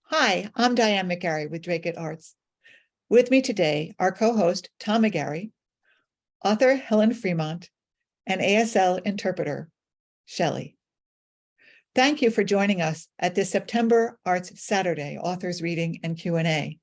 Hi, I'm Diane McGarry with Dracut Arts. With me today are co-host Tom McGarry, author Helen Fremont, and ASL interpreter Shelley. Thank you for joining us at this September Arts Saturday Authors Reading and Q&A.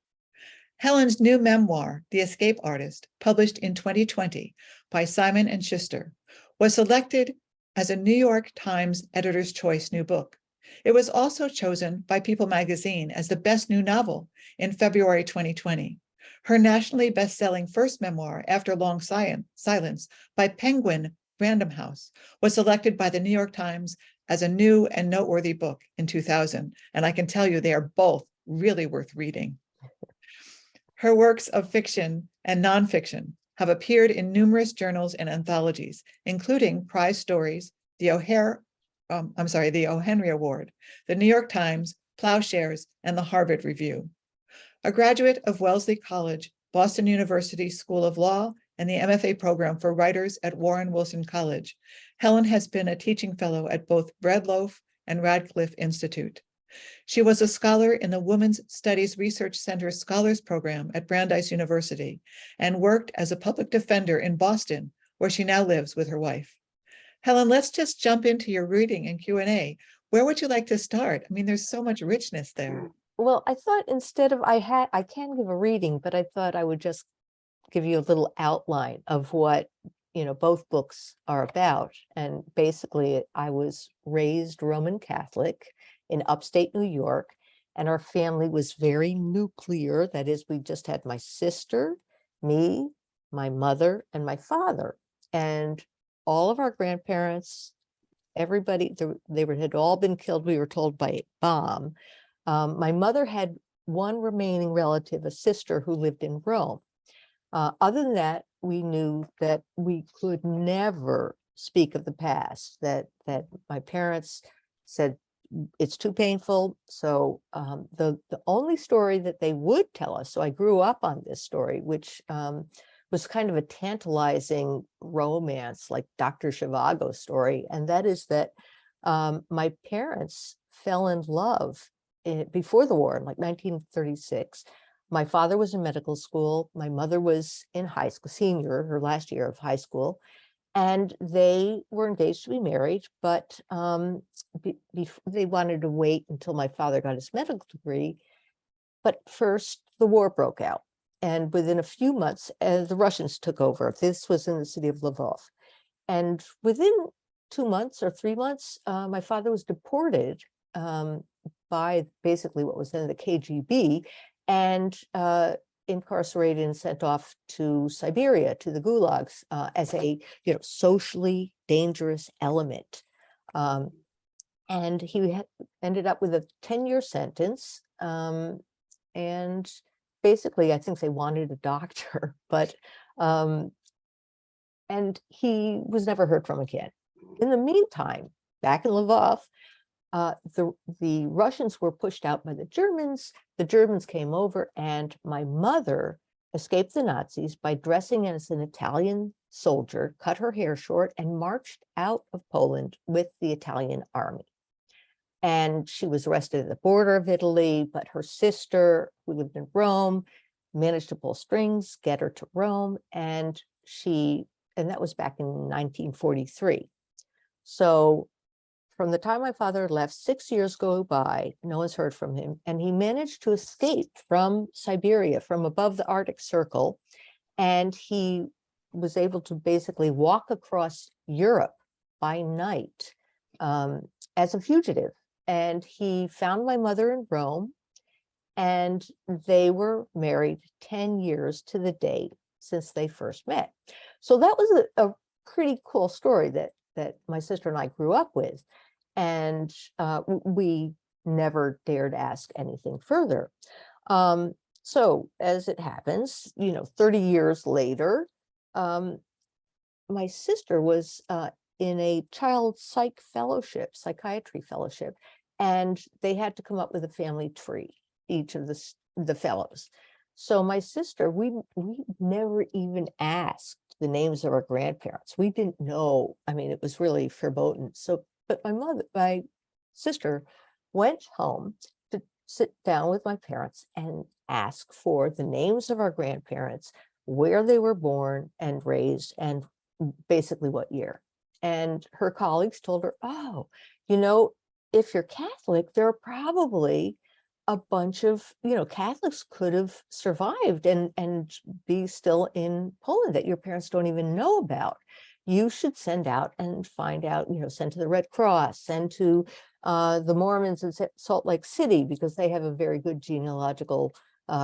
Helen's new memoir, The Escape Artist, published in 2020 by Simon Schuster, was selected as a New York Times Editor's Choice new book. It was also chosen by People magazine as the best new novel in February 2020. Her nationally best-selling first memoir, After Long Silence, by Penguin Random House, was selected by the New York Times as a new and noteworthy book in 2000. And I can tell you they are both really worth reading. Her works of fiction and nonfiction have appeared in numerous journals and anthologies, including prize stories, the O'Henry Award, the New York Times, Ploughshares, and the Harvard Review. A graduate of Wellesley College, Boston University School of Law, and the MFA Program for Writers at Warren Wilson College, Helen has been a teaching fellow at both Bread Loaf and Radcliffe Institute. She was a scholar in the Women's Studies Research Center Scholars Program at Brandeis University and worked as a public defender in Boston, where she now lives with her wife. Helen, let's just jump into your reading and Q&A. Where would you like to start? I mean, there's so much richness there. Well, I thought instead of I can give a reading, but I thought I would just give you a little outline of what, both books are about. And basically, I was raised Roman Catholic in upstate New York, and our family was very nuclear. That is, we just had my sister, me, my mother, and my father. And all of our grandparents, everybody, had all been killed, we were told, by a bomb. My mother had one remaining relative, a sister who lived in Rome. Other than that, we knew that we could never speak of the past, that my parents said it's too painful. So the only story that they would tell us, so I grew up on this story, which was kind of a tantalizing romance, like Dr. Zhivago's story. And that is that my parents fell in love before the war, in like 1936. My father was in medical school. My mother was in high school, senior, her last year of high school. And they were engaged to be married, but they wanted to wait until my father got his medical degree. But first, the war broke out. And within a few months, the Russians took over. This was in the city of Lvov. And within 2 months or 3 months, my father was deported by basically what was then the KGB and incarcerated and sent off to Siberia, to the gulags, as a socially dangerous element. And he ended up with a 10-year sentence. And basically, I think they wanted a doctor, but and he was never heard from again. In the meantime, back in Lvov, the Russians were pushed out by the Germans. The Germans came over, and my mother escaped the Nazis by dressing as an Italian soldier, cut her hair short, and marched out of Poland with the Italian army. And she was arrested at the border of Italy, but her sister, who lived in Rome, managed to pull strings, get her to Rome, and that was back in 1943. So from the time my father left, 6 years go by, no one's heard from him, and he managed to escape from Siberia, from above the Arctic Circle, and he was able to basically walk across Europe by night as a fugitive. And he found my mother in Rome, and they were married 10 years to the date since they first met. So that was a pretty cool story that my sister and I grew up with. And we never dared ask anything further. So as it happens, 30 years later, my sister was in a child psychiatry fellowship, and they had to come up with a family tree, each of the fellows. So my sister, we never even asked the names of our grandparents. We didn't know. I mean, it was really verboten. So, but my sister went home to sit down with my parents and ask for the names of our grandparents, where they were born and raised, and basically what year. And her colleagues told her, oh, if you're Catholic, there are probably a bunch of, Catholics could have survived and be still in Poland that your parents don't even know about. You should send out and find out, send to the Red Cross, send to the Mormons in Salt Lake City, because they have a very good genealogical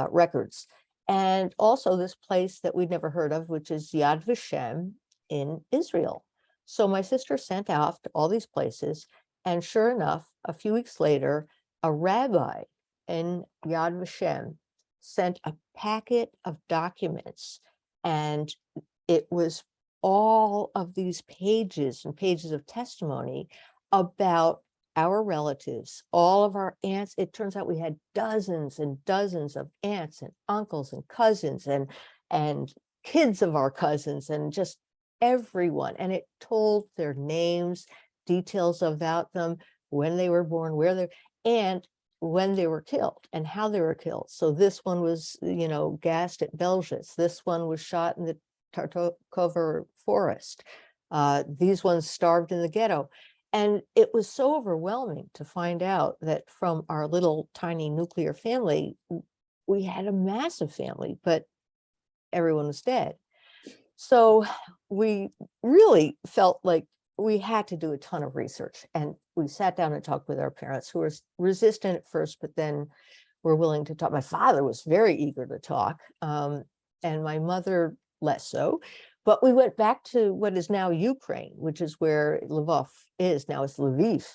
records. And also this place that we'd never heard of, which is Yad Vashem in Israel. So my sister sent out to all these places, and sure enough, a few weeks later, a rabbi in Yad Vashem sent a packet of documents, and it was all of these pages and pages of testimony about our relatives, all of our aunts. It turns out we had dozens and dozens of aunts and uncles and cousins and kids of our cousins, and just everyone. And it told their names, details about them, when they were born, where they, and when they were killed and how they were killed. So this one was, gassed at Belgius. This one was shot in the Tartokova forest. These ones starved in the ghetto. And it was so overwhelming to find out that from our little tiny nuclear family, we had a massive family, but everyone was dead. So we really felt like we had to do a ton of research, and we sat down and talked with our parents, who were resistant at first, but then were willing to talk. My father was very eager to talk, and my mother less so. But we went back to what is now Ukraine, which is where Lvov is. Now it's Lviv.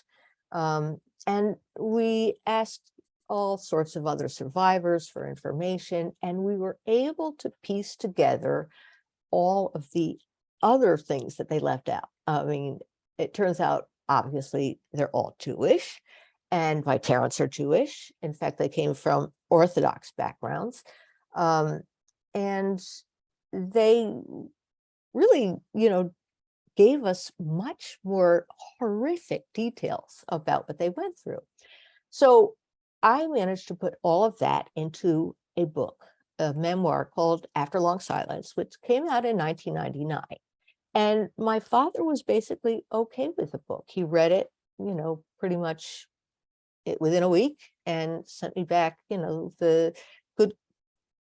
And we asked all sorts of other survivors for information, and we were able to piece together all of the other things that they left out. I mean, it turns out, obviously, they're all Jewish, and my parents are Jewish. In fact, they came from Orthodox backgrounds. And they really, gave us much more horrific details about what they went through. So I managed to put all of that into a book, a memoir called After Long Silence, which came out in 1999. And my father was basically okay with the book. He read it, pretty much within a week, and sent me back, the good,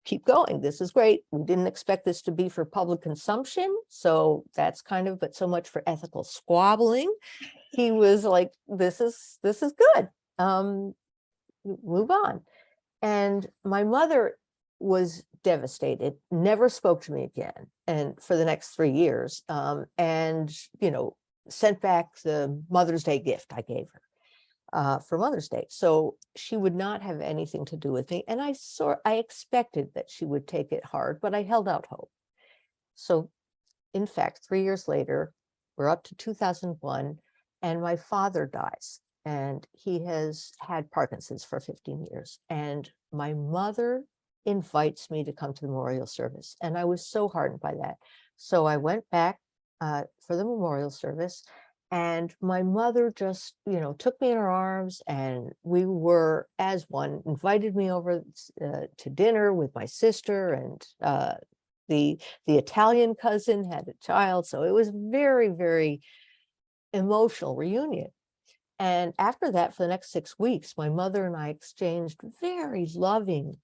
keep going. This is great. We didn't expect this to be for public consumption. So that's but so much for ethical squabbling. He was like, this is good. Move on. And my mother was devastated, never spoke to me again, and for the next 3 years, and sent back the Mother's Day gift I gave her for Mother's Day. So she would not have anything to do with me, and I expected that she would take it hard, but I held out hope. So in fact, 3 years later, we're up to 2001, and my father dies, and he has had Parkinson's for 15 years, and my mother invites me to come to the memorial service. And I was so heartened by that. So I went back for the memorial service, and my mother just, took me in her arms, and we were as one, invited me over to dinner with my sister, and the Italian cousin had a child. So it was very, very emotional reunion. And after that, for the next 6 weeks, my mother and I exchanged very loving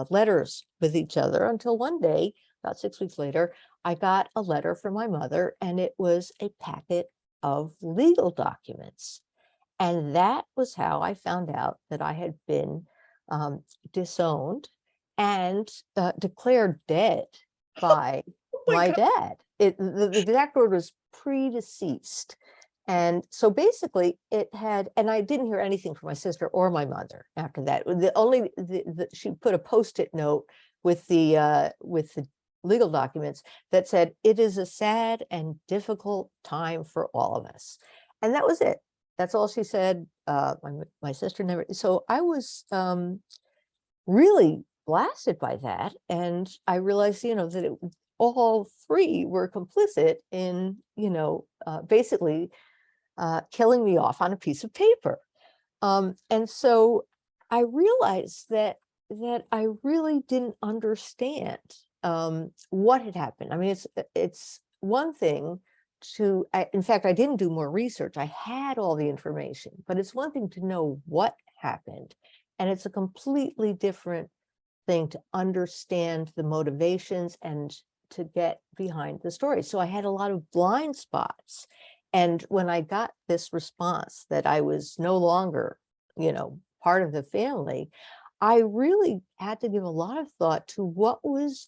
letters with each other, until one day, about 6 weeks later, I got a letter from my mother, and it was a packet of legal documents. And that was how I found out that I had been disowned and declared dead by my dad. The exact word was predeceased. And so basically it had, and I didn't hear anything from my sister or my mother after that. She put a Post-it note with the legal documents that said, "It is a sad and difficult time for all of us." And that was it. That's all she said. My sister never, so I was really blasted by that. And I realized, that all three were complicit in, basically killing me off on a piece of paper. And so I realized that I really didn't understand what had happened. I mean, it's one thing in fact, I didn't do more research. I had all the information, but it's one thing to know what happened, and it's a completely different thing to understand the motivations and to get behind the story. So I had a lot of blind spots. And when I got this response that I was no longer, part of the family, I really had to give a lot of thought to what was,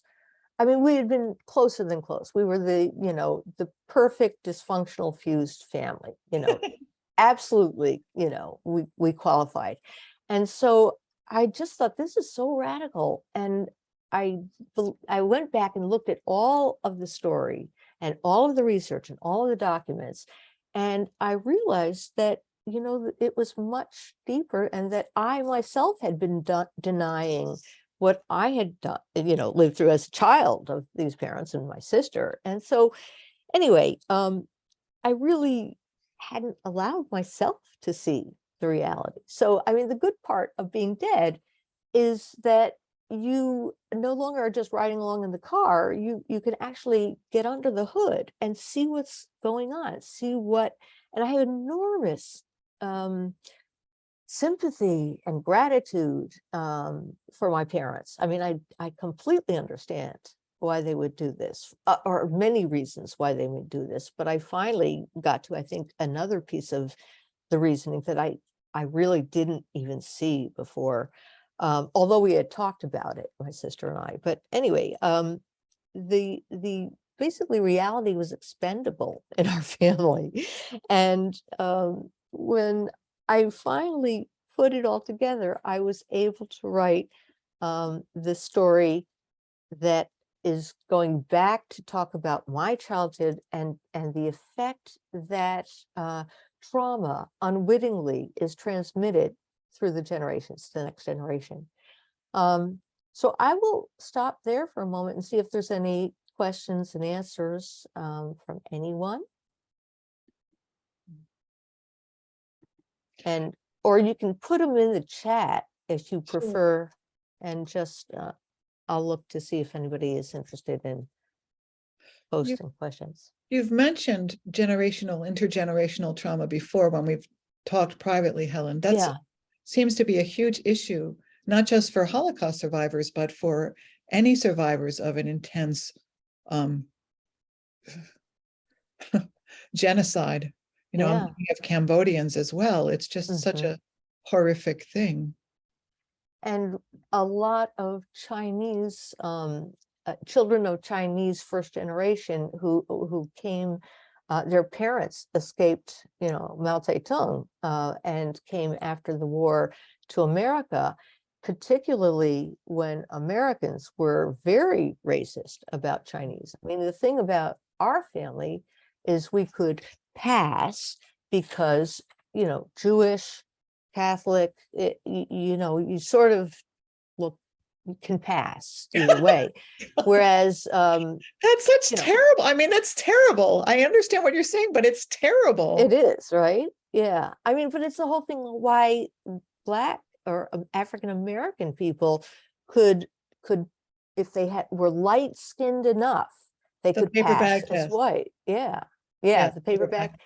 I mean, we had been closer than close. We were the perfect dysfunctional fused family, absolutely, we qualified. And so I just thought, this is so radical. And I went back and looked at all of the story and all of the research and all of the documents. And I realized that, it was much deeper, and that I myself had been denying what I had done, lived through as a child of these parents and my sister. And so anyway, I really hadn't allowed myself to see the reality. So, I mean, the good part of being dead is that you no longer are just riding along in the car. You can actually get under the hood and see what's going on, and I have enormous sympathy and gratitude for my parents. I mean, I completely understand why they would do this, or many reasons why they would do this. But I finally got to, I think, another piece of the reasoning that I really didn't even see before, although we had talked about it, my sister and I. But anyway, the basically reality was expendable in our family. And when I finally put it all together, I was able to write the story that is going back to talk about my childhood and the effect that trauma unwittingly is transmitted through the generations to the next generation. So I will stop there for a moment and see if there's any questions and answers from anyone. Or you can put them in the chat if you prefer, and just I'll look to see if anybody is interested in posting questions. You've mentioned intergenerational trauma before when we've talked privately, Helen. That seems to be a huge issue, not just for Holocaust survivors, but for any survivors of an intense genocide. I'm thinking of Cambodians as well. It's just such a horrific thing. And a lot of Chinese children of Chinese first generation who came, their parents escaped, Mao Zedong, and came after the war to America, particularly when Americans were very racist about Chinese. I mean, the thing about our family is we could pass because, Jewish, Catholic, you sort of you can pass either way. Whereas that's terrible. I mean, that's terrible. I understand what you're saying, but it's terrible. It is, right? Yeah. I mean, but it's the whole thing why Black or African American people could, if they were light-skinned enough, they could pass as white. Yeah. The paperback.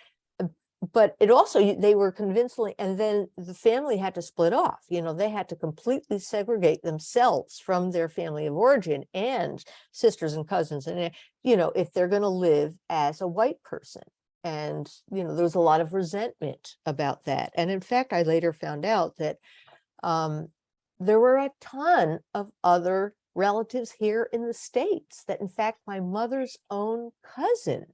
But it also, they were convincingly, and then the family had to split off. They had to completely segregate themselves from their family of origin and sisters and cousins, and if they're going to live as a white person. And there was a lot of resentment about that. And in fact, I later found out that there were a ton of other relatives here in the States, that in fact my mother's own cousin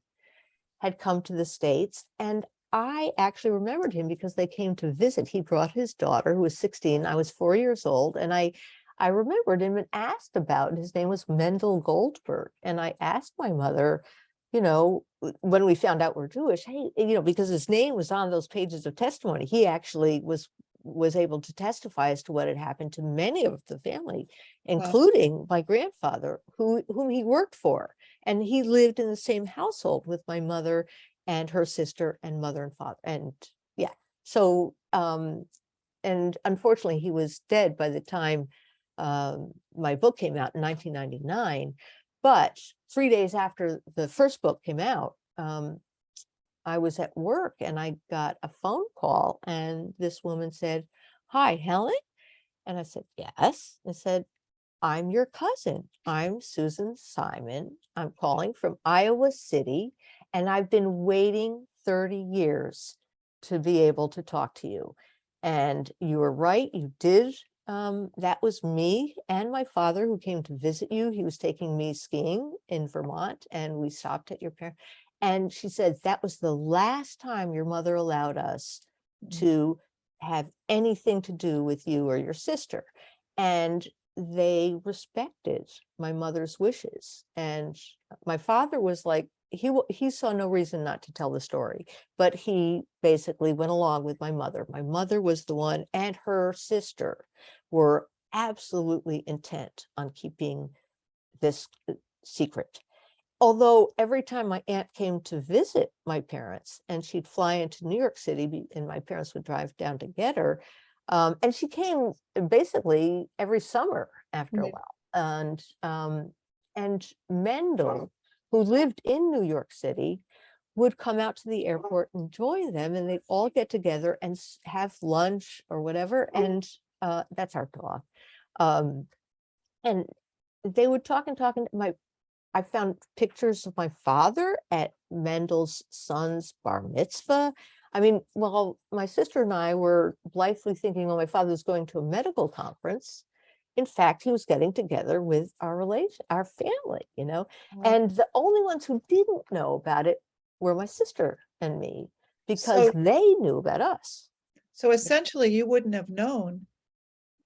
had come to the States, and I actually remembered him because they came to visit. He brought his daughter, who was 16. I was 4 years old, and I remembered him and asked about it. His name was Mendel Goldberg, and I asked my mother, when we found out we're Jewish, hey, because his name was on those pages of testimony, he actually was able to testify as to what had happened to many of the family, including my grandfather, whom he worked for, and he lived in the same household with my mother and her sister and mother and father. And so and unfortunately he was dead by the time my book came out in 1999. But 3 days after the first book came out, I was at work and I got a phone call, and this woman said, "Hi, Helen." And I said, "Yes." I said, "I'm your cousin. I'm Susan Simon. I'm calling from Iowa City, and I've been waiting 30 years to be able to talk to you. And you were right, you did. That was me and my father who came to visit you. He was taking me skiing in Vermont, and we stopped at your parents." And she said, "That was the last time your mother allowed us to have anything to do with you or your sister." And they respected my mother's wishes. And my father was like, he saw no reason not to tell the story, but he basically went along with my mother. My mother was the one, and her sister were absolutely intent on keeping this secret. Although every time my aunt came to visit my parents, and she'd fly into New York City, and my parents would drive down to get her, and she came basically every summer after a Right. while. And Mendel, who lived in New York City, would come out to the airport and join them, and they'd all get together and have lunch or whatever. And that's our dog. And they would talk and talk. And I found pictures of my father at Mendel's son's bar mitzvah. I mean, well, my sister and I were blithely thinking, well, my father was going to a medical conference. In fact, he was getting together with our family, you know. Wow. And the only ones who didn't know about it were my sister and me, because So, they knew about us. so essentially you wouldn't have known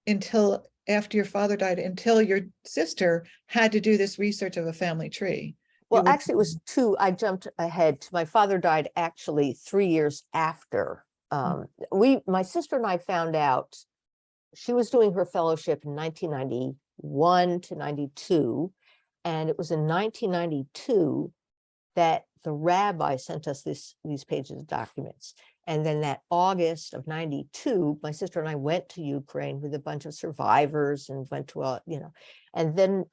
until after your father died, until your sister had to do this research of a family tree. You Well, would, actually, it was two. I jumped ahead to my father died actually 3 years after. My sister and I found out she was doing her fellowship in 1991 to 92. And it was in 1992 that the rabbi sent us these pages of documents. And then that August of 92, my sister and I went to Ukraine with a bunch of survivors and went to and then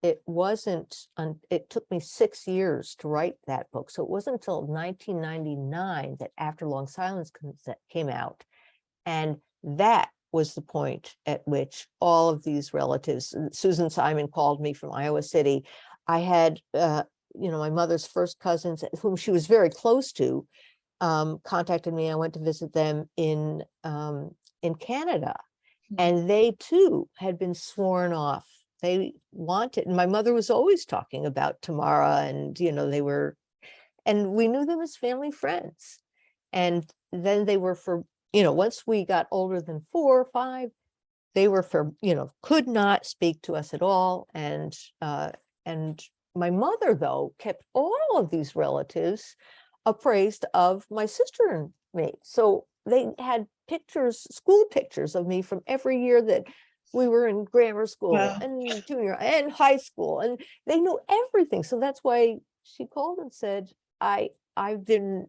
it took me 6 years to write that book. So it wasn't until 1999 that After Long Silence came out. And that was the point at which all of these relatives, Susan Simon called me from Iowa City. I had, my mother's first cousins, whom she was very close to, contacted me. I went to visit them in Canada, and they too had been sworn off. They wanted, and my mother was always talking about Tamara, and and we knew them as family friends. And then they were once we got older than 4 or 5, they were could not speak to us at all. And my mother, though, kept all of these relatives appraised of my sister and me. So they had pictures, school pictures of me from every year that we were in grammar school wow. and junior and high school, and they knew everything. So that's why she called and said, I've been,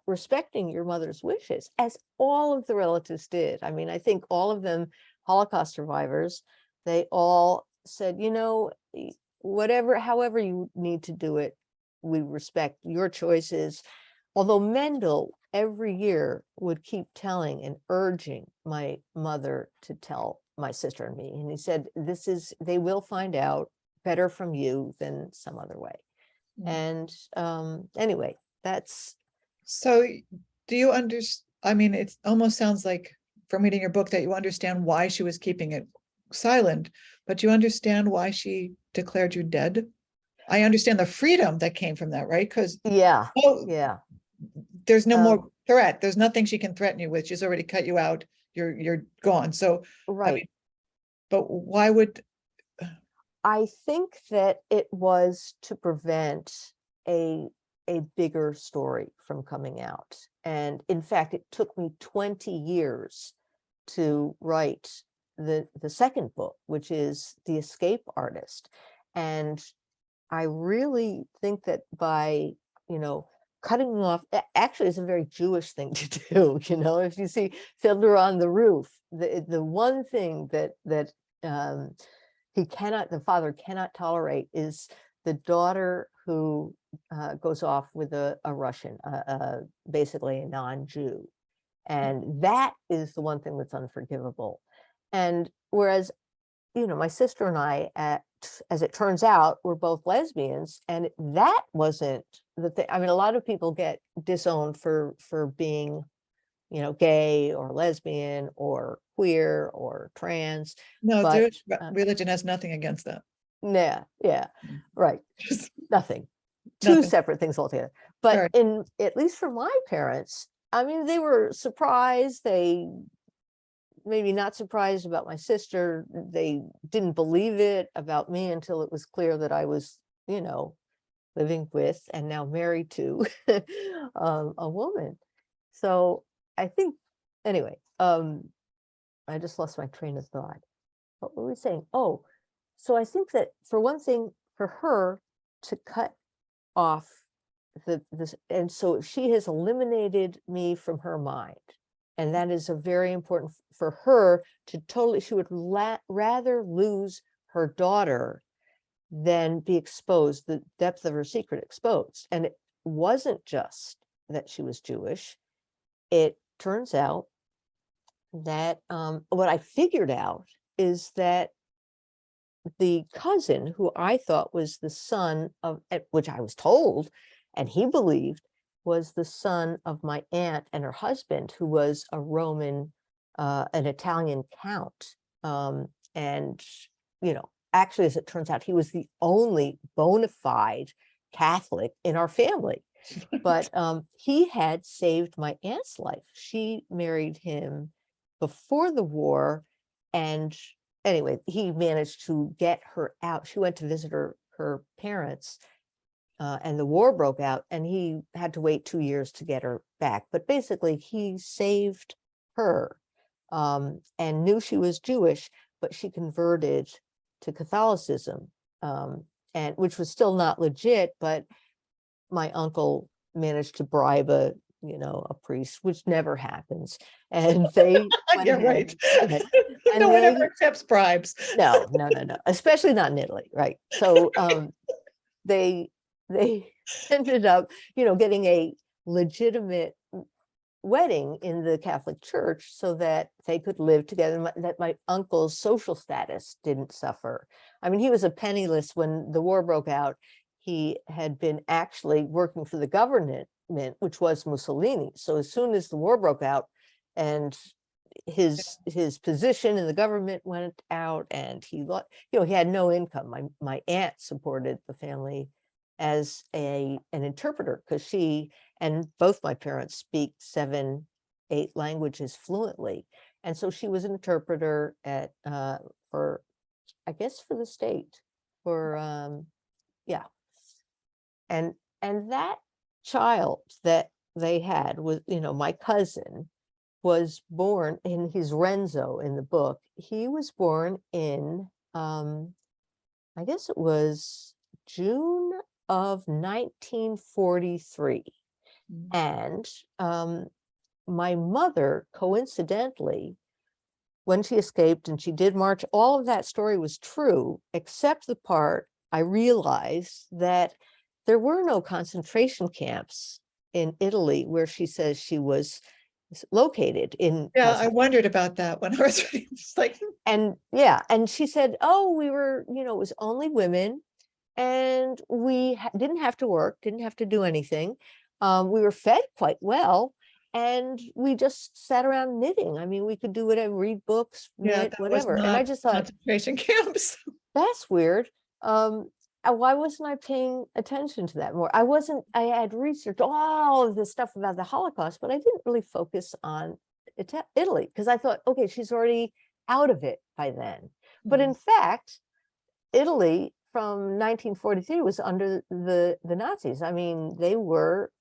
respecting your mother's wishes, as all of the relatives did. I mean, I think all of them, Holocaust survivors, they all said, however you need to do it, we respect your choices. Although Mendel every year would keep telling and urging my mother to tell my sister and me. And he said, they will find out better from you than some other way. And anyway, that's. So do you understand? I mean, it almost sounds like from reading your book that you understand why she was keeping it silent, but you understand why she declared you dead. I understand the freedom that came from that, right? Because Yeah. there's no more threat. There's nothing she can threaten you with. She's already cut you out. You're gone. So right. I mean, but why would? I think that it was to prevent a bigger story from coming out. And in fact, it took me 20 years to write the second book, which is The Escape Artist. And I really think that by, cutting them off actually is a very Jewish thing to do. If you see Fiddler on the Roof, the one thing that the father cannot tolerate is the daughter who goes off with a Russian, basically a non-Jew. And that is the one thing that's unforgivable. And whereas, my sister and I, as it turns out, were both lesbians, and that wasn't the thing. I mean, a lot of people get disowned for being, gay or lesbian or queer or trans. No, But Jewish religion has nothing against that. yeah, right. Just Nothing. Two nothing. separate things altogether. But Right. at least for my parents, I mean, they were surprised. They maybe not surprised about my sister. They didn't believe it about me until it was clear that I was, living with and now married to a woman. So I think, anyway, I just lost my train of thought. What were we saying? Oh, so I think that for one thing, for her to cut off this, and so she has eliminated me from her mind. And that is a very important for her to totally, she would rather lose her daughter than be exposed, the depth of her secret exposed. And it wasn't just that she was Jewish. It turns out that what I figured out is that the cousin who I thought was the son of, which I was told, and he believed, was the son of my aunt and her husband, who was a Roman, an Italian count. And, actually, as it turns out, he was the only bona fide Catholic in our family. But he had saved my aunt's life. She married him before the war. And anyway, he managed to get her out. She went to visit her parents, and the war broke out, and he had to wait 2 years to get her back. But basically, he saved her, and knew she was Jewish, but she converted to Catholicism, and which was still not legit. But my uncle managed to bribe a priest, which never happens, and they went Yeah, ahead right. and No one they ever accepts bribes. no, especially not in Italy, right? So they ended up, getting a legitimate wedding in the Catholic Church so that they could live together, that my uncle's social status didn't suffer. I mean, he was a penniless when the war broke out. He had been actually working for the government, which was Mussolini. So as soon as the war broke out and his position in the government went out, and he had no income. My aunt supported the family as an interpreter, because she and both my parents speak 7, 8 languages fluently, and so she was an interpreter at for, I guess, for the state, for yeah. And that child that they had was, my cousin, was born in his Renzo in the book. He was born in, I guess it was June of 1943. And my mother, coincidentally, when she escaped and she did march, all of that story was true, except the part I realized that there were no concentration camps in Italy where she says she was located in. Yeah, I wondered about that when I was reading. It's like, And yeah, and she said, oh, we were, it was only women, and we didn't have to work, didn't have to do anything. We were fed quite well, and we just sat around knitting. I mean, we could do whatever, read books, yeah, knit, that was whatever. And I not just thought, concentration camps. that's weird. Why wasn't I paying attention to that more? I had researched all of this stuff about the Holocaust, but I didn't really focus on Italy, because I thought, okay, she's already out of it by then. But in fact, Italy from 1943 was under the Nazis. I mean, they were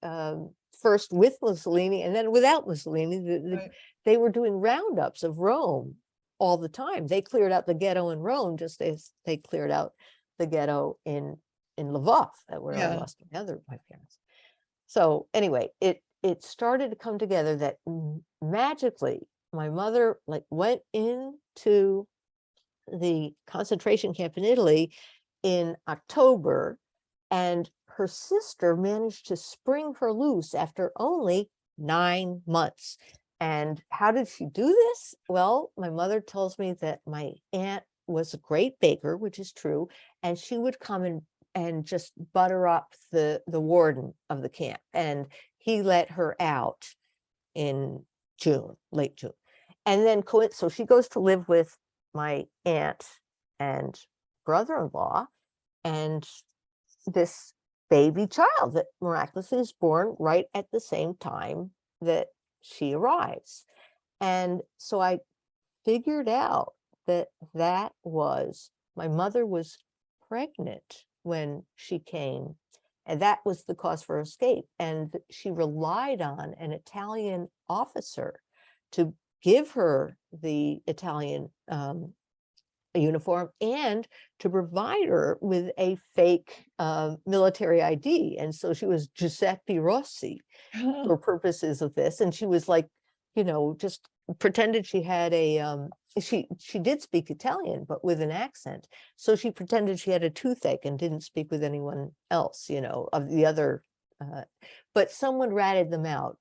first with Mussolini and then without Mussolini. Right. They were doing roundups of Rome all the time. They cleared out the ghetto in Rome just as they cleared out the ghetto in Lvov, where I lost my parents. So anyway, it started to come together that magically my mother like went into the concentration camp in Italy in October, and her sister managed to spring her loose after only 9 months. And how did she do this? Well, my mother tells me that my aunt was a great baker, which is true, and she would come and just butter up the warden of the camp, and he let her out in June, late June. And then so she goes to live with my aunt and brother-in-law, and this baby child that miraculously is born right at the same time that she arrives. And so I figured out that my mother was pregnant when she came, and that was the cause for her escape. And she relied on an Italian officer to give her the Italian uniform and to provide her with a fake military ID. And so she was Giuseppe Rossi for purposes of this. And she was like, just pretended she had a, she did speak Italian, but with an accent. So she pretended she had a toothache and didn't speak with anyone else, of the other. But someone ratted them out.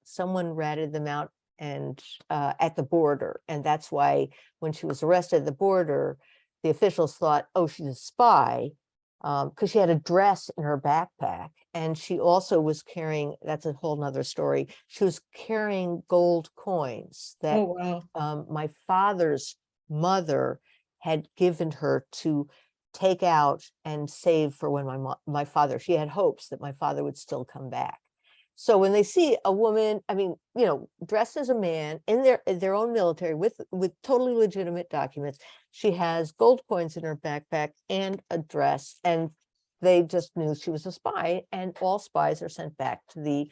And at the border. And that's why when she was arrested at the border, the officials thought, oh, she's a spy, because she had a dress in her backpack. And she also was carrying, that's a whole nother story, she was carrying gold coins that Oh, wow. my father's mother had given her to take out and save for when my father, she had hopes that my father would still come back. So when they see a woman, dressed as a man in their own military with totally legitimate documents, she has gold coins in her backpack and a dress, and they just knew she was a spy. And all spies are sent back to the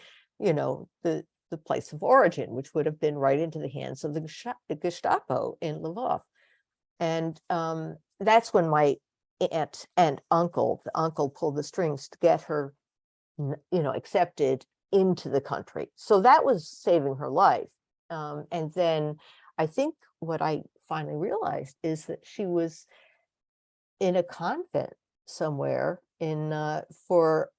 place of origin, which would have been right into the hands of the Gestapo in Lvov. And that's when my aunt and the uncle pulled the strings to get her, accepted into the country. So that was saving her life. And then I think what I finally realized is that she was in a convent somewhere for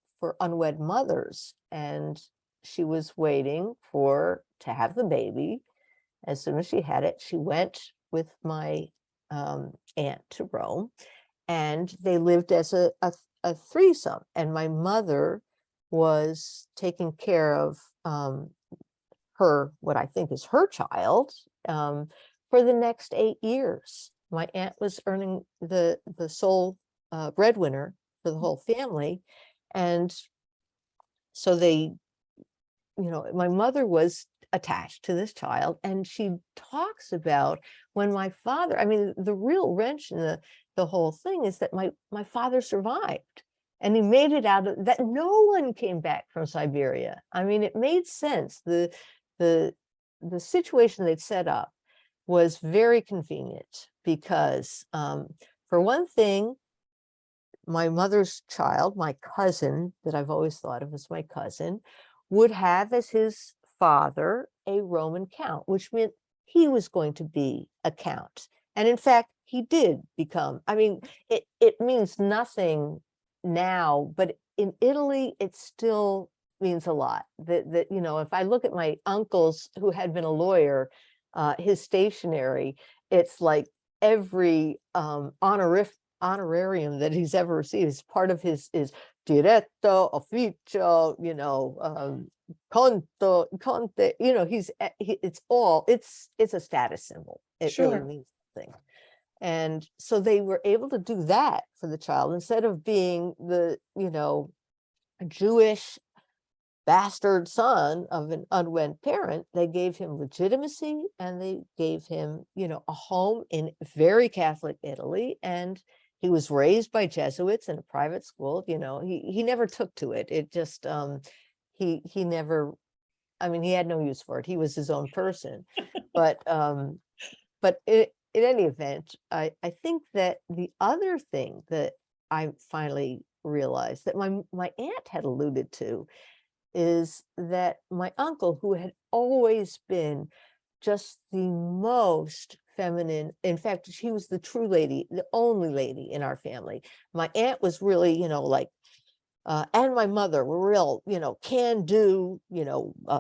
unwed mothers, and she was waiting to have the baby. As soon as she had it, she went with my aunt to Rome, and they lived as a threesome. And my mother was taking care of her, what I think is her child, for the next 8 years. My aunt was earning the sole breadwinner for the whole family. And so my mother was attached to this child. And she talks about when my father, the real wrench in the whole thing is that my father survived. And he made it out of that. No one came back from Siberia. It made sense. The situation they'd set up was very convenient because, for one thing, my mother's child, my cousin, that I've always thought of as my cousin, would have as his father a Roman count, which meant he was going to be a count. And in fact, he did become, it means nothing now, but in Italy, it still means a lot. That if I look at my uncles who had been a lawyer, his stationery, it's like every honorarium that he's ever received is part of his is diretto, ufficio, conto, conte. It's a status symbol. It really Sure. means something. And so they were able to do that for the child instead of being the, Jewish bastard son of an unwed parent. They gave him legitimacy, and they gave him, a home in very Catholic Italy. And he was raised by Jesuits in a private school. He never took to it. It just, he never, he had no use for it. He was his own person. But in any event, I think that the other thing that I finally realized that my aunt had alluded to is that my uncle, who had always been just the most feminine, in fact, she was the true lady, the only lady in our family. My aunt was really, like, and my mother were real, can do,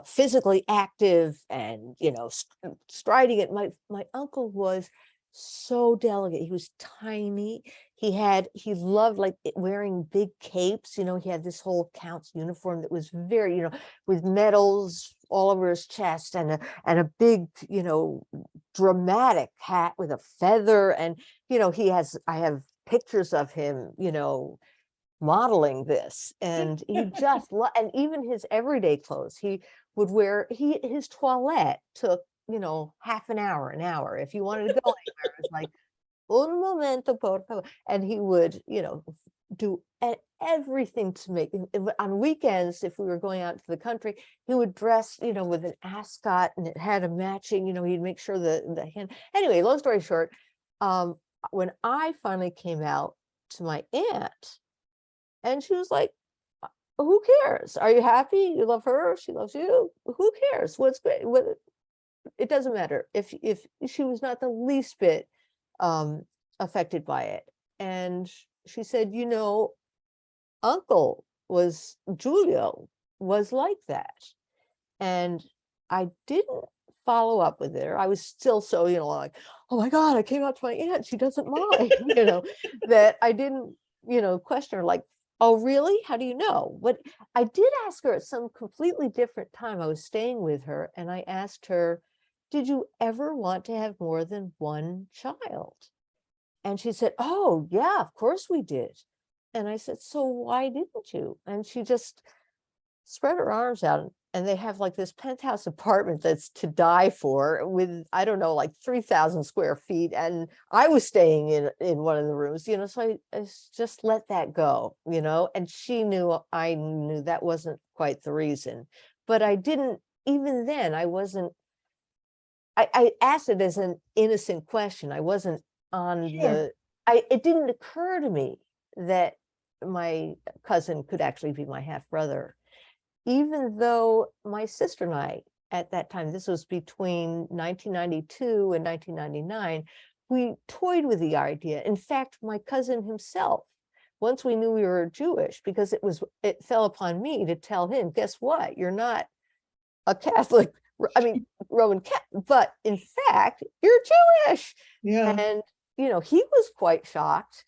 physically active and, striding it. My uncle was so delicate. He was tiny. He loved like wearing big capes. He had this whole count's uniform that was very, with medals all over his chest, and a big, dramatic hat with a feather. And, I have pictures of him, modeling this, and he just and even his everyday clothes he would wear. His toilette took half an hour if you wanted to go anywhere. It was like un momento por favor, and he would do everything to make. On weekends, if we were going out to the country, he would dress with an ascot, and it had a matching, he'd make sure the hand. Anyway, long story short, when I finally came out to my aunt, and she was like, who cares? Are you happy? You love her? She loves you? Who cares? What's great? It doesn't matter. If she was not the least bit affected by it. And she said, Uncle Giulio was like that. And I didn't follow up with her. I was still so, like, oh my God, I came out to my aunt. She doesn't mind, that I didn't, question her, like, oh, really? How do you know? But I did ask her at some completely different time. I was staying with her, and I asked her, did you ever want to have more than one child? And she said, oh, yeah, of course we did. And I said, so why didn't you? And she just spread her arms out, and they have like this penthouse apartment that's to die for, with, I don't know, like 3,000 square feet. And I was staying in one of the rooms, so I just let that go, and she knew, I knew that wasn't quite the reason. But I didn't, even then, I asked it as an innocent question. I wasn't on Sure. it didn't occur to me that my cousin could actually be my half brother. Even though my sister and I, at that time, this was between 1992 and 1999, we toyed with the idea. In fact, my cousin himself, once we knew we were Jewish, because it fell upon me to tell him, guess what? You're not a Catholic, Roman Catholic, but in fact, you're Jewish. Yeah. And, he was quite shocked.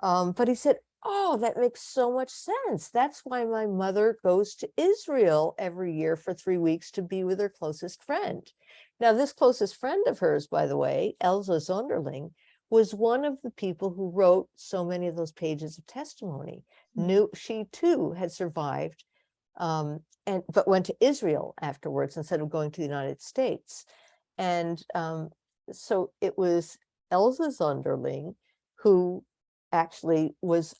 But he said, oh, that makes so much sense. That's why my mother goes to Israel every year for 3 weeks to be with her closest friend. Now, this closest friend of hers, by the way, Elsa Zonderling, was one of the people who wrote so many of those pages of testimony. She too had survived, but went to Israel afterwards instead of going to the United States. And so it was Elsa Zonderling who actually was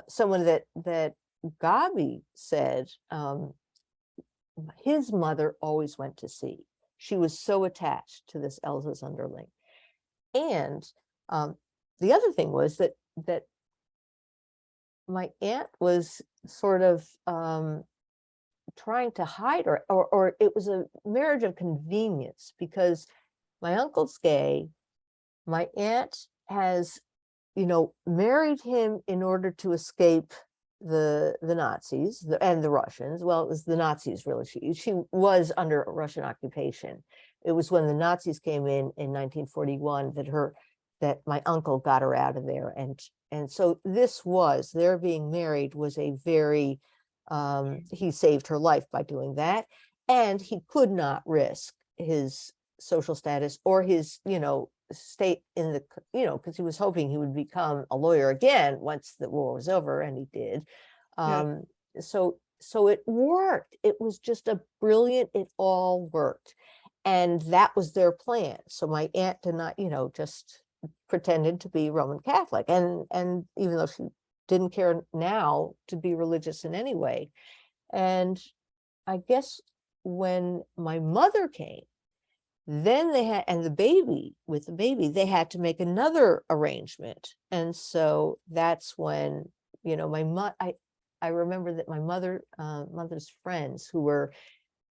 someone that Gabi said his mother always went to see. She was so attached to this Elsa Zonderling. And the other thing was that my aunt was sort of trying to hide, or it was a marriage of convenience, because my uncle's gay. My aunt has married him in order to escape the Nazis and the Russians. Well, it was the Nazis, really. She was under Russian occupation. It was when the Nazis came in 1941 that my uncle got her out of there. And so their being married was a very, he saved her life by doing that. And he could not risk his social status or his, state in the, because he was hoping he would become a lawyer again once the war was over, and he did. Yeah. So it worked. It was just it all worked. And that was their plan. So my aunt did not, just pretended to be Roman Catholic. And even though she didn't care now to be religious in any way. And I guess when my mother came, then they had, and with the baby, they had to make another arrangement. And so that's when, my I remember that my mother's friends who were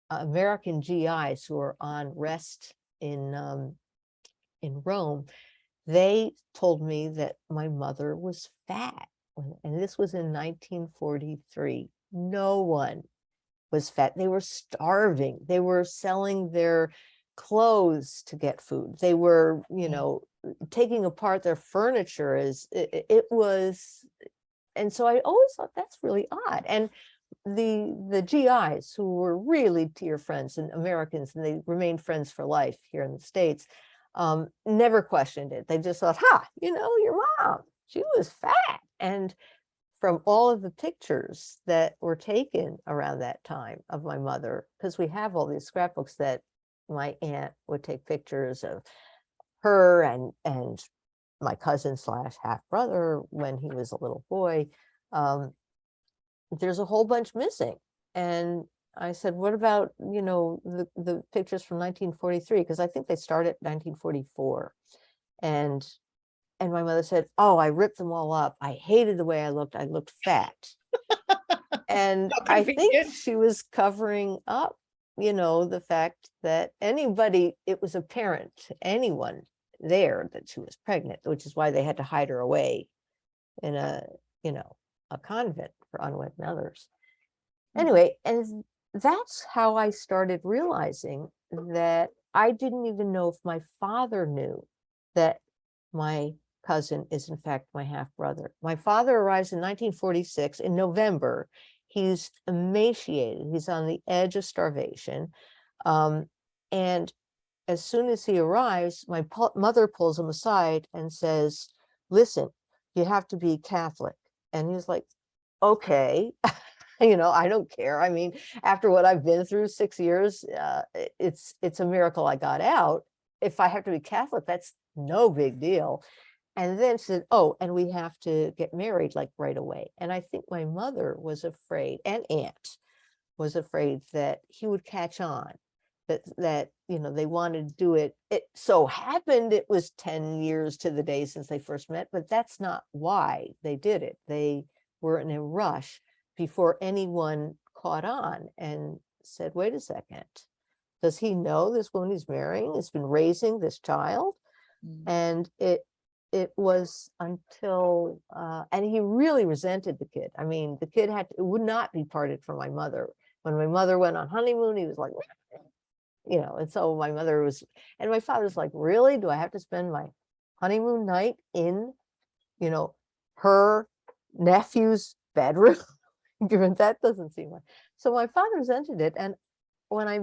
American GIs who were on rest in Rome, they told me that my mother was fat. And this was in 1943. No one was fat. They were starving. They were selling their clothes to get food. They were, you know, taking apart their furniture. It was, and so I always thought that's really odd. And the GIs who were really dear friends and Americans, and they remained friends for life here in the States, never questioned it. They just thought, you know, your mom, she was fat. And from all of the pictures that were taken around that time of my mother, because we have all these scrapbooks that my aunt would take pictures of her and my cousin slash half brother when he was a little boy. There's a whole bunch missing. And I said, what about, you know, the pictures from 1943? Because I think they started 1944. And my mother said, oh, I ripped them all up. I hated the way I looked. I looked fat. And How I think convenient. she was covering up, you know, the fact that anybody, it was apparent to anyone there that she was pregnant, which is why they had to hide her away in a, you know, a convent for unwed mothers. Anyway, and that's how I started realizing that I didn't even know if my father knew that my cousin is in fact my half brother. My father arrives in 1946 in November. He's emaciated. He's on the edge of starvation. And as soon as he arrives, my mother pulls him aside and says, listen, you have to be Catholic. And he's like, okay, you know, I don't care. I mean, after what I've been through 6 years, it's a miracle I got out. If I have to be Catholic, that's no big deal. And then she said, oh, and we have to get married like right away. And I think my mother was afraid, and aunt was afraid that he would catch on, that you know, they wanted to do it. It so happened it was 10 years to the day since they first met, but that's not why they did it. They were in a rush before anyone caught on and said, wait a second, does he know this woman he's marrying has been raising this child? And it was until, and he really resented the kid. I mean, the kid would not be parted from my mother. When my mother went on honeymoon, he was like, you know, and so my mother was, and my father's like, really? Do I have to spend my honeymoon night in, you know, her nephew's bedroom? Given that doesn't seem like. So my father resented it. And when I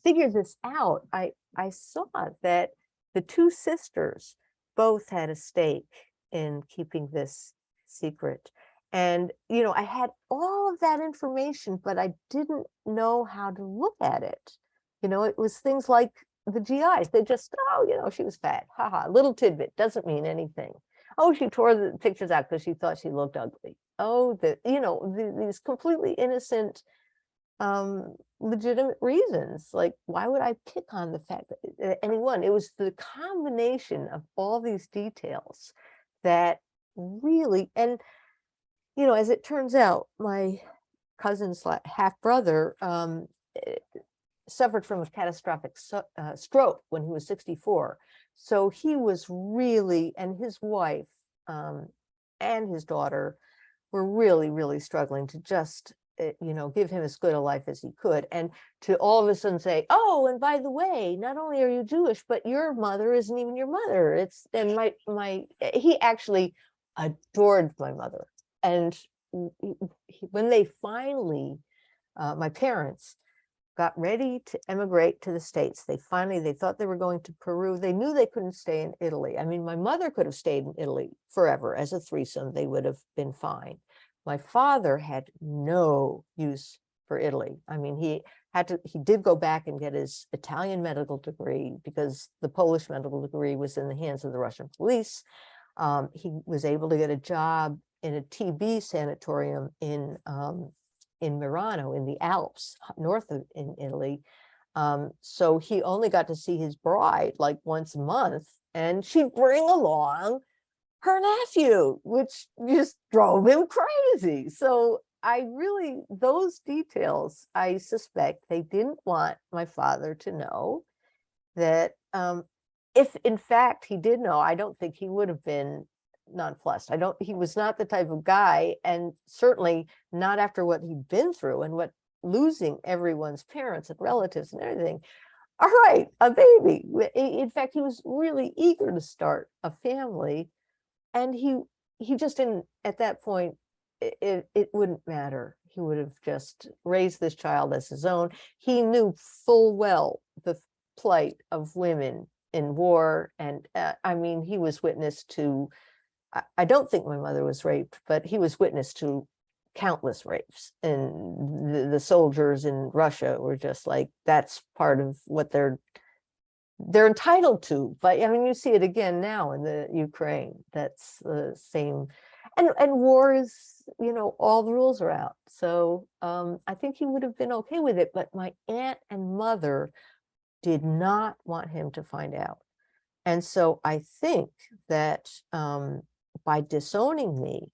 figured this out, I saw that the two sisters both had a stake in keeping this secret. And, you know, I had all of that information, but I didn't know how to look at it. You know, it was things like the GIs. They just, oh, you know, she was fat. Haha, little tidbit, doesn't mean anything. Oh, she tore the pictures out because she thought she looked ugly. Oh, you know, these completely innocent, legitimate reasons. Like, why would I pick on the fact that anyone? It was the combination of all these details that really, and you know, as it turns out, my cousin's half brother suffered from a catastrophic stroke when he was 64. So he was really, and his wife and his daughter were really, really struggling to just, you know, give him as good a life as he could. And to all of a sudden say, oh, and by the way, not only are you Jewish, but your mother isn't even your mother. It's, and he actually adored my mother. And when they finally, my parents got ready to emigrate to the States, they thought they were going to Peru. They knew they couldn't stay in Italy. I mean, my mother could have stayed in Italy forever as a threesome. They would have been fine. My father had no use for Italy. I mean, he did go back and get his Italian medical degree because the Polish medical degree was in the hands of the Russian police. He was able to get a job in a TB sanatorium in Murano in the Alps, north of in Italy. So he only got to see his bride like once a month, and she'd bring along her nephew, which just drove him crazy. So I really, those details, I suspect they didn't want my father to know that, if in fact he did know, I don't think he would have been nonplussed. He was not the type of guy, and certainly not after what he'd been through and what losing everyone's parents and relatives and everything. All right, a baby. In fact, he was really eager to start a family, and he just didn't, at that point, it wouldn't matter. He would have just raised this child as his own. He knew full well the plight of women in war, and I mean, he was witness to, I don't think my mother was raped, but he was witness to countless rapes, and the soldiers in Russia were just like, that's part of what they're entitled to. But I mean, you see it again now in the Ukraine. That's the same, and war is, you know, all the rules are out. So I think he would have been okay with it, but my aunt and mother did not want him to find out. And so I think that by disowning me,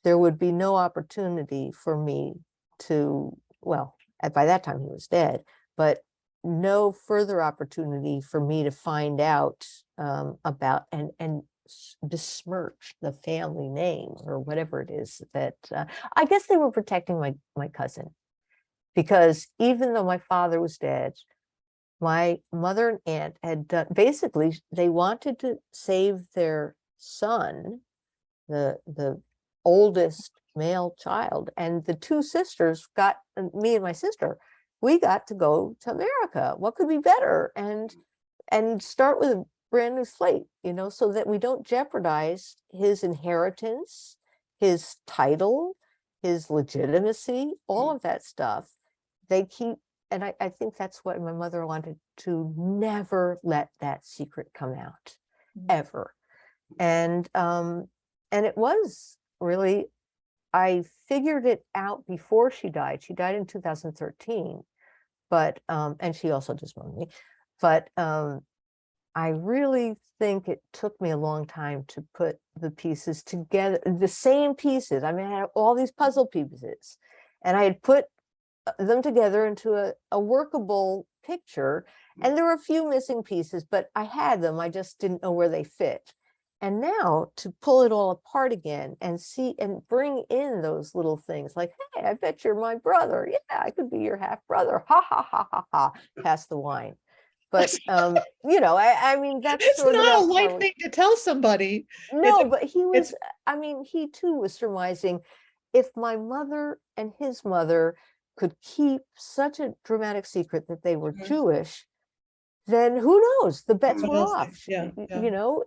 there would be no opportunity for me to, well, by that time he was dead, but no further opportunity for me to find out about and besmirch the family name or whatever it is that, I guess they were protecting my cousin, because even though my father was dead, my mother and aunt had done, basically they wanted to save their son, the oldest male child, and the two sisters got, me and my sister, we got to go to America. What could be better? And start with a brand new slate, you know, so that we don't jeopardize his inheritance, his title, his legitimacy, all of that stuff. They keep, and I think that's what my mother wanted, to never let that secret come out, ever. And it was really, I figured it out before she died. She died in 2013, but and she also disowned me. But I really think it took me a long time to put the pieces together, the same pieces. I mean, I had all these puzzle pieces, and I had put them together into a workable picture. And there were a few missing pieces, but I had them. I just didn't know where they fit. And now to pull it all apart again and see and bring in those little things like, hey, I bet you're my brother. Yeah, I could be your half brother. Ha ha ha ha ha. Pass the wine. But you know, I mean, that's It's sort of not a how light thing to tell somebody. no, but he was, I mean, he too was surmising, if my mother and his mother could keep such a dramatic secret that they were Jewish, then who knows? The bets were off. Yeah, yeah. You know,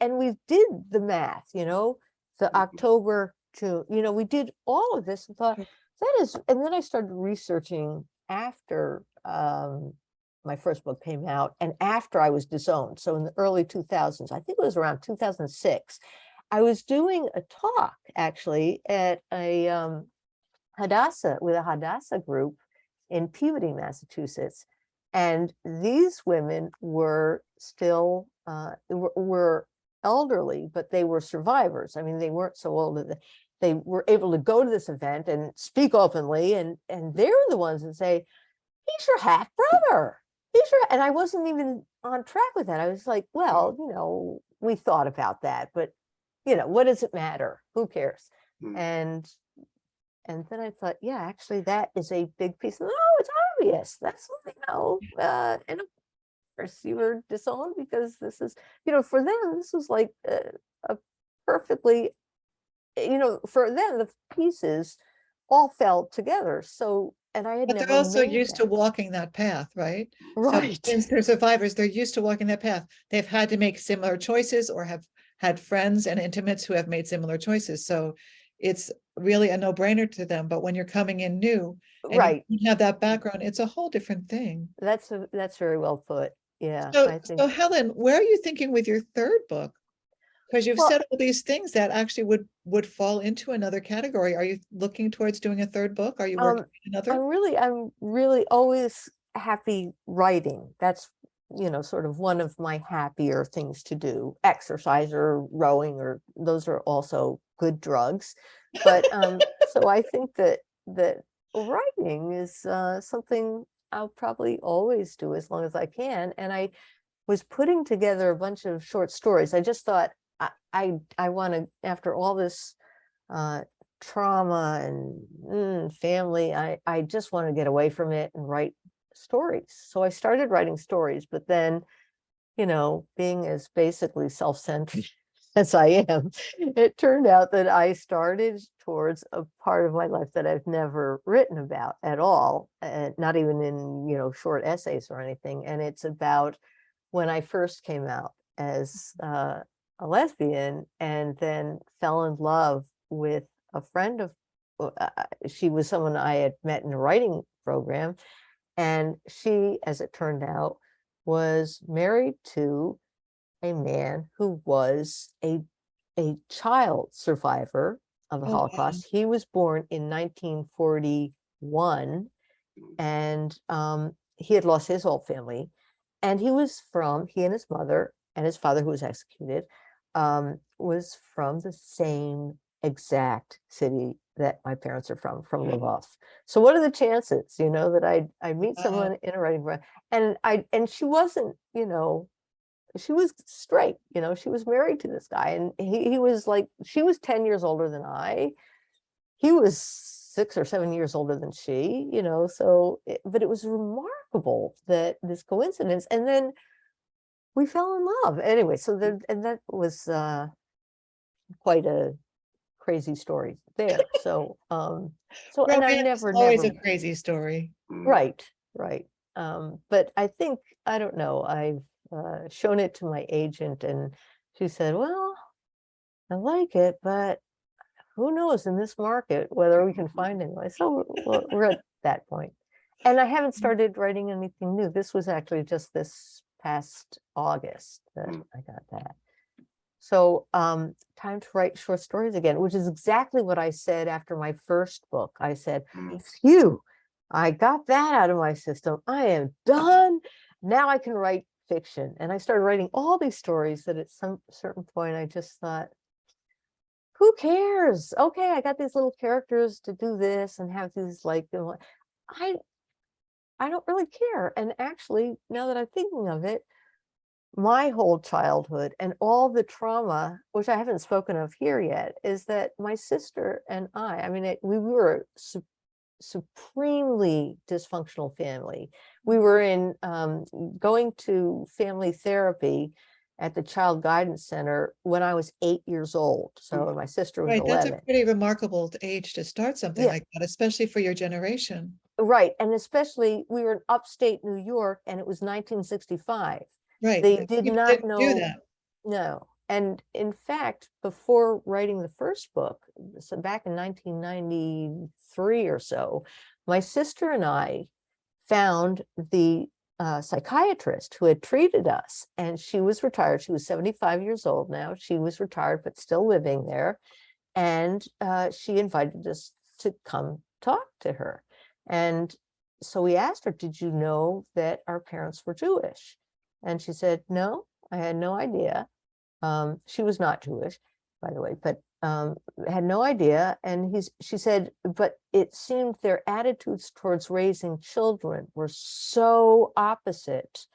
and we did the math, you know, the October to, you know, we did all of this and thought, that is, and then I started researching after my first book came out and after I was disowned. So in the early 2000s, I think it was around 2006, I was doing a talk actually at a Hadassah, with a Hadassah group in Peabody, Massachusetts. And these women were still, were elderly, but they were survivors. I mean, they weren't so old that they were able to go to this event and speak openly. And they're the ones that say, he's your half brother. And I wasn't even on track with that. I was like, well, you know, we thought about that, but you know, what does it matter? Who cares? And then I thought, yeah, actually, that is a big piece. No, it's obvious. That's, you know, and of course you were disowned because this is, you know, for them, this was like a perfectly, you know, for them, the pieces all fell together. So, and I had But never they're also made used to that. walking that path, right? Right. So since they're survivors, they're used to walking that path. They've had to make similar choices or have had friends and intimates who have made similar choices. So it's really a no-brainer to them. But when you're coming in new and Right. you have that background, it's a whole different thing. That's very well put. Yeah, So, I think. so Helen, where are you thinking with your third book? Because you've Well, said all these things that actually would fall into another category. Are you looking towards doing a third book? Are you working on another? I'm really always happy writing. That's sort of one of my happier things to do. Exercise or rowing, or those are also good drugs. But so I think that writing is something I'll probably always do as long as I can. And I was putting together a bunch of short stories. I just thought I want to, after all this trauma and family, I just want to get away from it and write stories. So I started writing stories, but then, being as basically self-centered as I am, it turned out that I started towards a part of my life that I've never written about at all, not even in, short essays or anything. And it's about when I first came out as a lesbian, and then fell in love with a friend of, she was someone I had met in a writing program. And she, as it turned out, was married to a man who was a child survivor of the Oh, wow. Holocaust. He was born in 1941, and he had lost his whole family. And he and his mother and his father, who was executed, was from the same exact city that my parents are from Lvov. So what are the chances, that I meet someone in a writing program, and she wasn't, she was straight, she was married to this guy, and he was like, she was 10 years older than I. He was 6 or 7 years older than she, so, but it was remarkable that this coincidence, and then we fell in love anyway. So and that was quite a crazy story there. So, and I Romance is always never, a crazy story. right. But I think, I don't know, I've shown it to my agent, and she said, well, I like it, but who knows in this market whether we can find anyone. So we're at that point. And I haven't started writing anything new. This was actually just this past August that I got that. So time to write short stories again, which is exactly what I said after my first book. I said, phew, I got that out of my system. I am done. Now I can write fiction. And I started writing all these stories that at some certain point I just thought, who cares? Okay, I got these little characters to do this and have these I don't really care. And actually, now that I'm thinking of it, my whole childhood and all the trauma, which I haven't spoken of here yet, is that my sister and I mean, we were a supremely dysfunctional family. We were in going to family therapy at the Child Guidance Center when I was 8 years old. So my sister was Right, that's 11. a pretty remarkable age to start something Yeah. like that, especially for your generation. Right. And especially we were in upstate New York, and it was 1965. Right. They did People not didn't do know. that. No. And in fact, before writing the first book, so back in 1993 or so, my sister and I found the psychiatrist who had treated us, and she was retired. She was 75 years old now. She was retired, but still living there. And she invited us to come talk to her. And so we asked her, did you know that our parents were Jewish? And she said, no, I had no idea. She was not Jewish, by the way, but had no idea. And she said, but it seemed their attitudes towards raising children were so opposite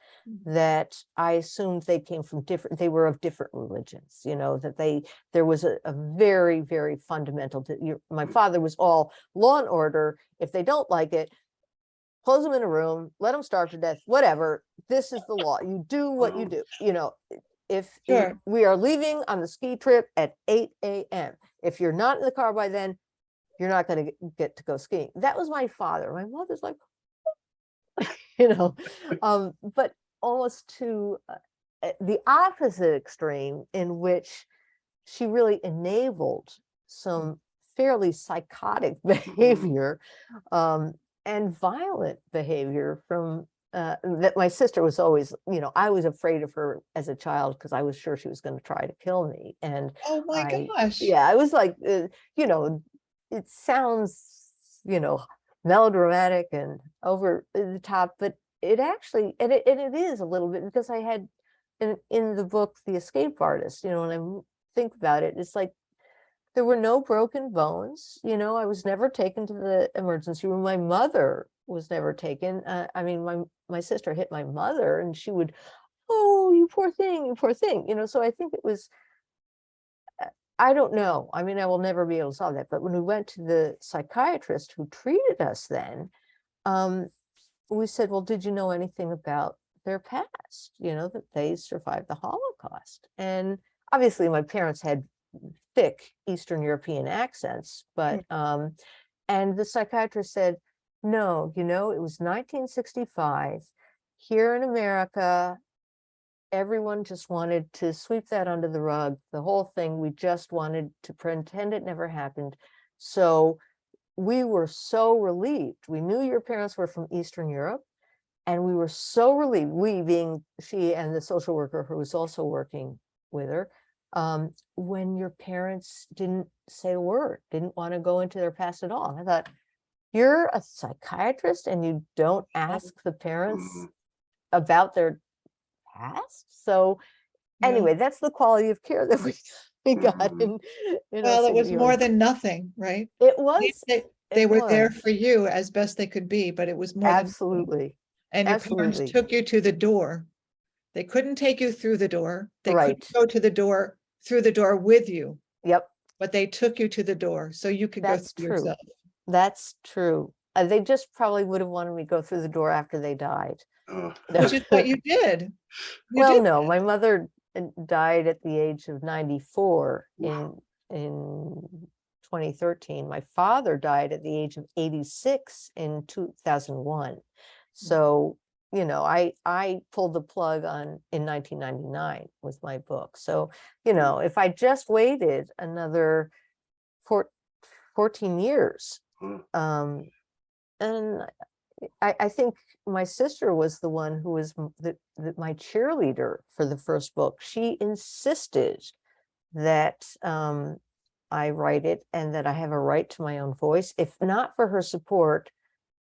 that I assumed they came from they were of different religions, that there was a very, very fundamental, my father was all law and order. If they don't like it, close them in a room, let them starve to death, whatever. This is the law. You do what you do, If Sure. we are leaving on the ski trip at 8 a.m., if you're not in the car by then, you're not going to get to go skiing. That was my father. My mother's like, but almost to the opposite extreme, in which she really enabled some fairly psychotic behavior and violent behavior from that my sister was always, I was afraid of her as a child because I was sure she was going to try to kill me. And Oh my gosh. I was like, it sounds, melodramatic and over the top, but it actually, and it is a little bit, because I had in the book, The Escape Artist, when I think about it, it's like there were no broken bones. I was never taken to the emergency room. My mother was never taken. I mean, my sister hit my mother, and she would, oh, you poor thing, you poor thing. So I think it was, I don't know. I mean, I will never be able to solve that. But when we went to the psychiatrist who treated us then, we said, well, did you know anything about their past? That they survived the Holocaust. And obviously my parents had thick Eastern European accents, but and the psychiatrist said, no, it was 1965 here in America. Everyone just wanted to sweep that under the rug, the whole thing. We just wanted to pretend it never happened. So we were so relieved. We knew your parents were from Eastern Europe, and we were so relieved, we being she and the social worker who was also working with her, when your parents didn't say a word, didn't want to go into their past at all. I thought, you're a psychiatrist and you don't ask the parents about their past? So anyway, that's the quality of care that we got in Well, it was upstate New more York. than nothing, right? It was. They It were there was. for you as best they could be, but it was more than nothing. Absolutely. And your parents Absolutely. took you to the door. They couldn't take you through the door. They Right. couldn't go to the door, through the door with you, Yep. but they took you to the door so you could go That's through true. yourself. That's true. They just probably would have wanted me to go through the door after they died. Which is what you did. Well, no, my mother died at the age of 94 in 2013. My father died at the age of 86 in 2001. So, I pulled the plug in 1999 with my book. So, if I just waited another 14 years, and I think my sister was the one who was my cheerleader for the first book. She insisted that I write it and that I have a right to my own voice. If not for her support,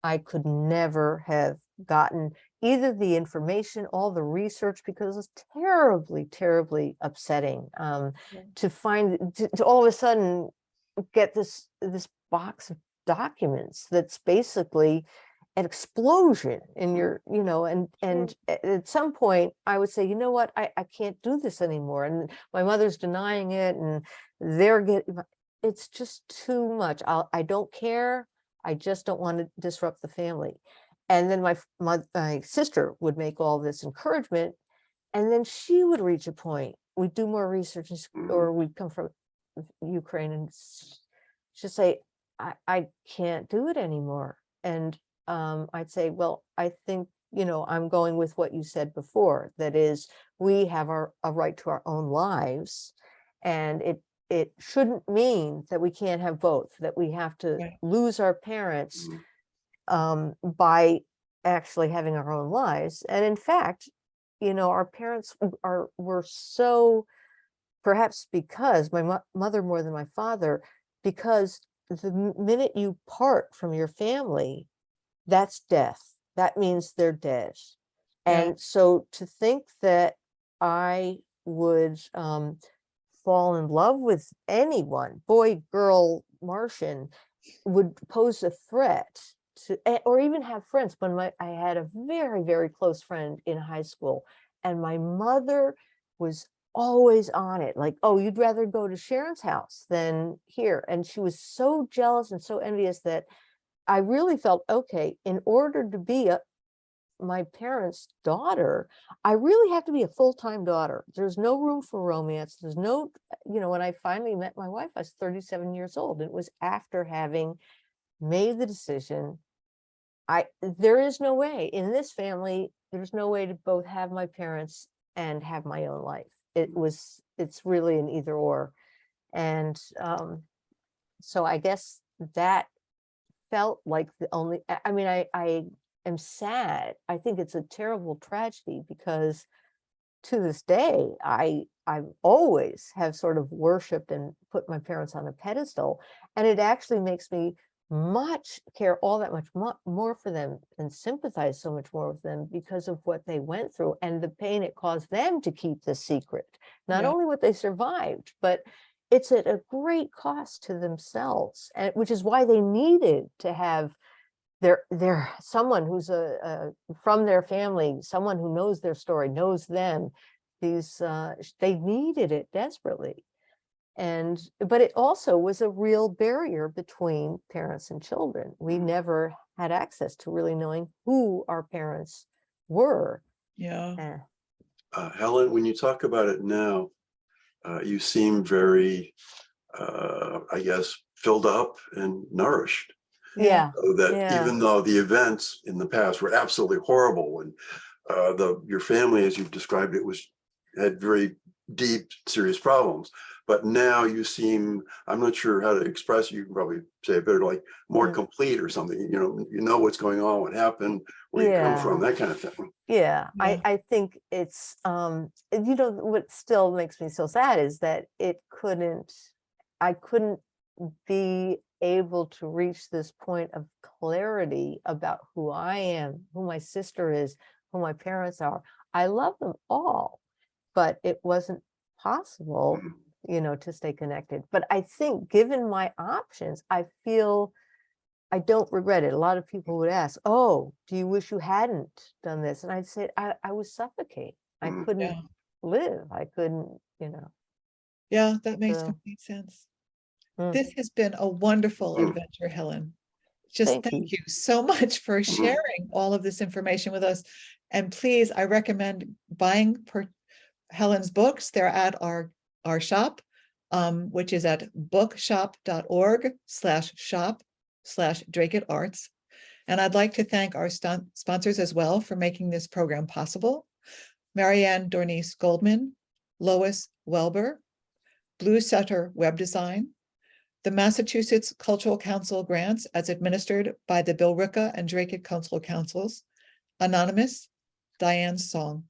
I could never have gotten either the information, all the research, because it was terribly, terribly upsetting to find, to all of a sudden get this box of documents that's basically an explosion in your, and at some point I would say, you know what, I can't do this anymore. And my mother's denying it, and it's just too much. I don't care. I just don't want to disrupt the family. And then my sister would make all this encouragement, and then she would reach a point. We'd do more research, or we'd come from Ukraine, and she'd say, I can't do it anymore. And I'd say, well, I think, I'm going with what you said before. That is, we have a right to our own lives, and it shouldn't mean that we can't have both, that we have to lose our parents by actually having our own lives. And in fact, our parents were so, perhaps because my mother more than my father, because the minute you part from your family, that's death. That means they're dead. And so to think that I would fall in love with anyone, boy, girl, Martian, would pose a threat to, or even have friends. When I had a very, very close friend in high school, and my mother was always on it, like, oh, you'd rather go to Sharon's house than here. And she was so jealous and so envious that I really felt, okay, in order to be my parents' daughter, I really have to be a full-time daughter. There's no room for romance. There's no, when I finally met my wife, I was 37 years old. It was after having made the decision. There is no way in this family, there's no way to both have my parents and have my own life. It's really an either or. And so I guess that felt like the only, I mean, I am sad. I think it's a terrible tragedy, because to this day, I've always have sort of worshipped and put my parents on a pedestal. And it actually makes me care all that much more for them and sympathize so much more with them because of what they went through and the pain it caused them to keep the secret. Not Yeah. only what they survived, but it's at a great cost to themselves, and which is why they needed to have their someone who's from their family, someone who knows their story, knows them. They needed it desperately. But it also was a real barrier between parents and children. We never had access to really knowing who our parents were. Yeah. Helen, when you talk about it now, you seem very, I guess, filled up and nourished. Yeah. So that Yeah. even though the events in the past were absolutely horrible, and your family, as you've described it, had very deep, serious problems. But now you seem, I'm not sure how to express it, you can probably say it better, like more complete or something. You know what's going on, what happened, where you come from, that kind of thing. Yeah, Yeah. I think it's what still makes me so sad is that I couldn't be able to reach this point of clarity about who I am, who my sister is, who my parents are. I love them all, but it wasn't possible, to stay connected. But I think given my options, I feel I don't regret it. A lot of people would ask, oh, do you wish you hadn't done this? And I'd say, I was suffocating. I couldn't live. I couldn't, Yeah, that makes So, complete sense. This has been a wonderful adventure, Helen. Just thank you so much for sharing all of this information with us. And please, I recommend buying Helen's books. They're at our shop, which is at bookshop.org/shop/Dracut Arts. And I'd like to thank our sponsors as well for making this program possible. Marianne Dornice Goldman, Lois Welber, Blue Setter Web Design, the Massachusetts Cultural Council grants as administered by the Billerica and Dracut Cultural Councils, Anonymous, Diane Song.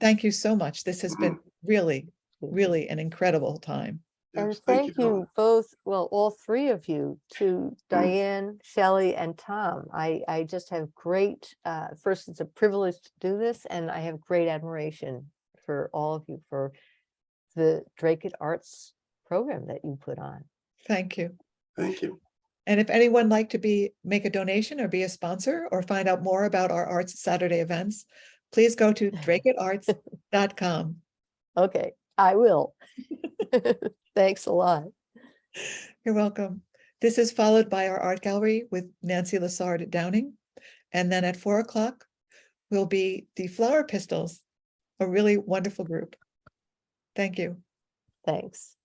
Thank you so much. This has been really, really an incredible time. And thank you both, well, all three of you, to Diane, Shelley, and Tom. I just have great, first, it's a privilege to do this, and I have great admiration for all of you for the Dracut Arts program that you put on. Thank you. Thank you. And if anyone like to make a donation or be a sponsor or find out more about our Arts Saturday events, please go to dracutarts.com. Okay, I will. Thanks a lot. You're welcome. This is followed by our art gallery with Nancy Lassard Downing. And then at 4 o'clock will be the Flower Pistols, a really wonderful group. Thank you. Thanks.